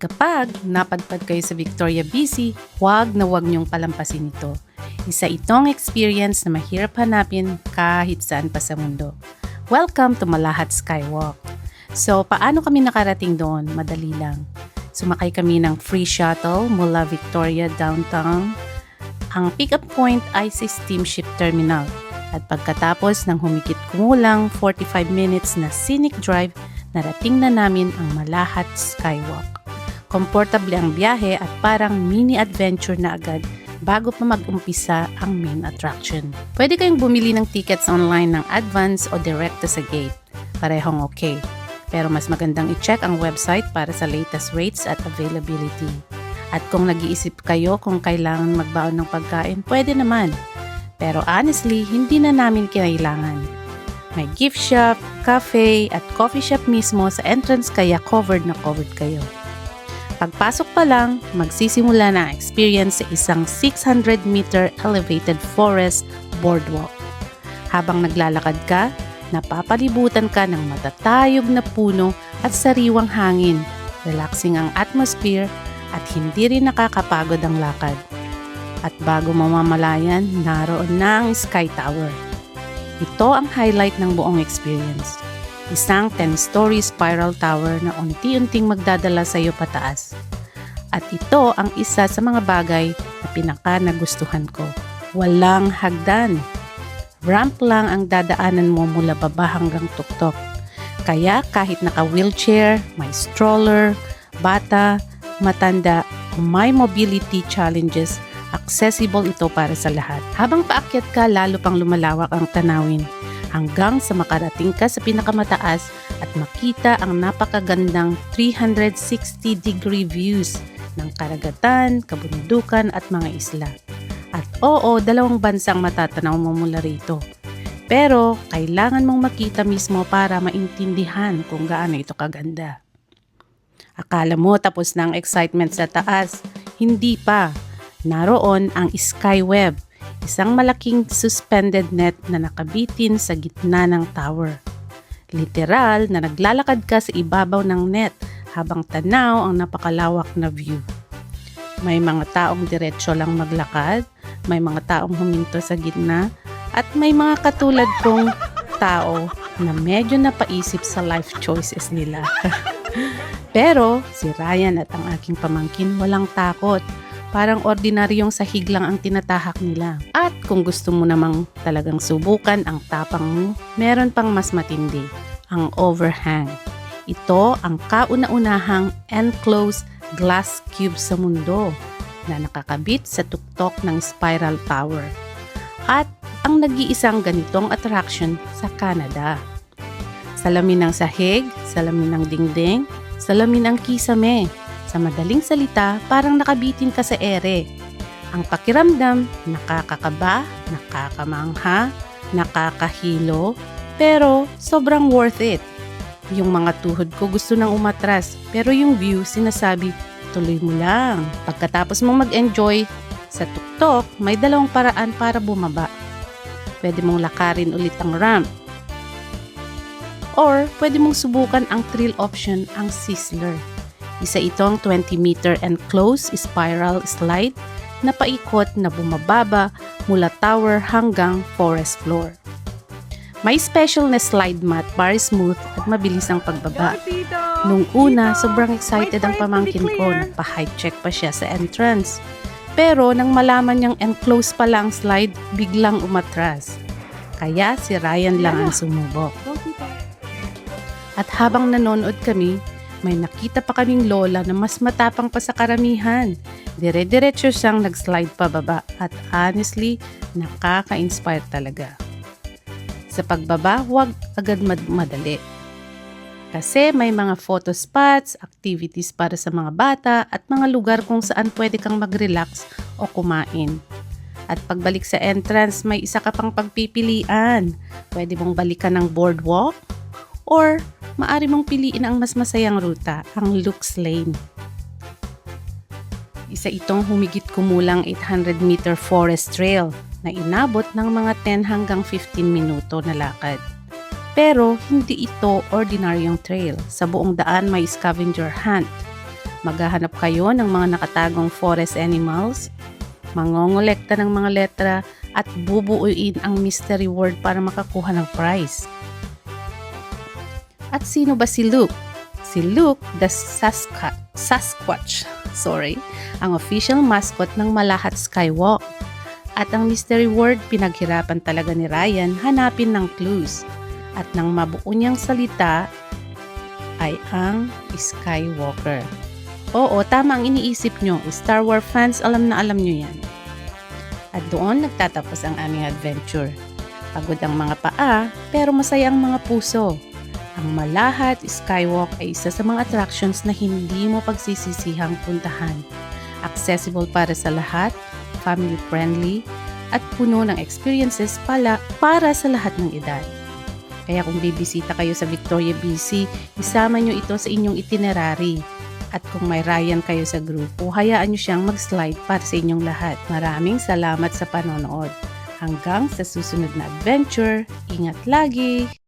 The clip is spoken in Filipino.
Kapag napadpad kayo sa Victoria, BC, huwag na huwag niyong palampasin ito. Isa itong experience na mahirap hanapin kahit saan pa sa mundo. Welcome to Malahat Skywalk. So, paano kami nakarating doon? Madali lang. Sumakay kami ng free shuttle mula Victoria downtown. Ang pick-up point ay sa steamship terminal. At pagkatapos ng humigit kumulang 45 minutes na scenic drive, narating na namin ang Malahat Skywalk. Komportable ang biyahe at parang mini adventure na agad bago pa mag-umpisa ang main attraction. Pwede kayong bumili ng tickets online ng advance o direkta sa gate. Parehong okay. Pero mas magandang i-check ang website para sa latest rates at availability. At kung nag-iisip kayo kung kailangan magbaon ng pagkain, pwede naman. Pero honestly, hindi na namin kinailangan. May gift shop, cafe at coffee shop mismo sa entrance kaya covered na covered kayo. Pagpasok pa lang, magsisimula na ang experience sa isang 600-meter elevated forest boardwalk. Habang naglalakad ka, napapalibutan ka ng matatayog na puno at sariwang hangin, relaxing ang atmosphere at hindi rin nakakapagod ang lakad. At bago mamamalayan, naroon na ang Sky Tower. Ito ang highlight ng buong experience. Isang 10-story spiral tower na unti-unting magdadala sa iyo pataas. At ito ang isa sa mga bagay na pinaka nagustuhan ko. Walang hagdan. Ramp lang ang dadaanan mo mula baba hanggang tuktok. Kaya kahit naka-wheelchair, may stroller, bata, matanda, o may mobility challenges, accessible ito para sa lahat. Habang paakyat ka, lalo pang lumalawak ang tanawin. Hanggang sa makarating ka sa pinakamataas at makita ang napakagandang 360-degree views ng karagatan, kabundukan at mga isla. At oo, dalawang bansang matatanaw mo mula rito. Pero kailangan mong makita mismo para maintindihan kung gaano ito kaganda. Akala mo tapos na ang excitement sa taas? Hindi pa. Naroon ang Skyweb. Isang malaking suspended net na nakabitin sa gitna ng tower. Literal na naglalakad ka sa ibabaw ng net habang tanaw ang napakalawak na view. May mga taong diretsyo lang maglakad, may mga taong huminto sa gitna, at may mga katulad kong tao na medyo napaisip sa life choices nila. Pero si Ryan at ang aking pamangkin walang takot. Parang ordinaryong sahig lang ang tinatahak nila. At kung gusto mo namang talagang subukan ang tapang mo, meron pang mas matindi, ang overhang. Ito ang kauna-unahang enclosed glass cube sa mundo na nakakabit sa tuktok ng spiral tower. At ang nag-iisang ganitong attraction sa Canada. Salamin ng sahig, salamin ng dingding, salamin ng kisame. Sa madaling salita, parang nakabitin ka sa ere. Ang pakiramdam, nakakakaba, nakakamangha, nakakahilo, pero sobrang worth it. Yung mga tuhod ko gusto nang umatras, pero yung view sinasabi, tuloy mo lang. Pagkatapos mong mag-enjoy sa tuktok, may dalawang paraan para bumaba. Pwede mong lakarin ulit ang ramp. Or pwede mong subukan ang thrill option, ang Sizzler. Isa itong 20-meter enclosed spiral slide na paikot na bumababa mula tower hanggang forest floor. May special na slide mat para smooth at mabilis ang pagbaba. Nung una, sobrang excited ang pamangkin ko. Nagpa-height check pa siya sa entrance. Pero nang malaman niyang enclosed pala ang slide, biglang umatras. Kaya si Ryan lang ang sumubok. At habang nanonood kami, may nakita pa kaming lola na mas matapang pa sa karamihan. Dire-diretso siyang nag-slide pababa at honestly, nakaka-inspire talaga. Sa pagbaba, huwag agad madali. Kasi may mga photo spots, activities para sa mga bata at mga lugar kung saan pwede kang mag-relax o kumain. At pagbalik sa entrance, may isa ka pang pagpipilian. Pwede mong balikan ng boardwalk or maaari mong piliin ang mas masayang ruta, ang Lux Lane. Isa itong humigit kumulang 800-meter forest trail na inabot ng mga 10 hanggang 15 minuto na lakad. Pero hindi ito ordinaryong trail. Sa buong daan may scavenger hunt. Maghahanap kayo ng mga nakatagong forest animals, mangongolekta ng mga letra, at bubuuin ang mystery word para makakuha ng prize. At sino ba si Luke? Si Luke, the Sasquatch, ang official mascot ng Malahat Skywalk. At ang mystery word, pinaghirapan talaga ni Ryan hanapin ng clues. At nang mabuo niyang salita ay ang Skywalker. Oo, tama ang iniisip nyo. Star Wars fans, alam na alam nyo yan. At doon nagtatapos ang aming adventure. Pagod ang mga paa, pero masaya ang mga puso. Ang Malahat Skywalk ay isa sa mga attractions na hindi mo pagsisisihang puntahan. Accessible para sa lahat, family-friendly, at puno ng experiences para sa lahat ng edad. Kaya kung bibisita kayo sa Victoria, BC, isama nyo ito sa inyong itinerary. At kung may Ryan kayo sa grupo, hayaan nyo siyang mag-slide para sa inyong lahat. Maraming salamat sa panonood. Hanggang sa susunod na adventure, ingat lagi!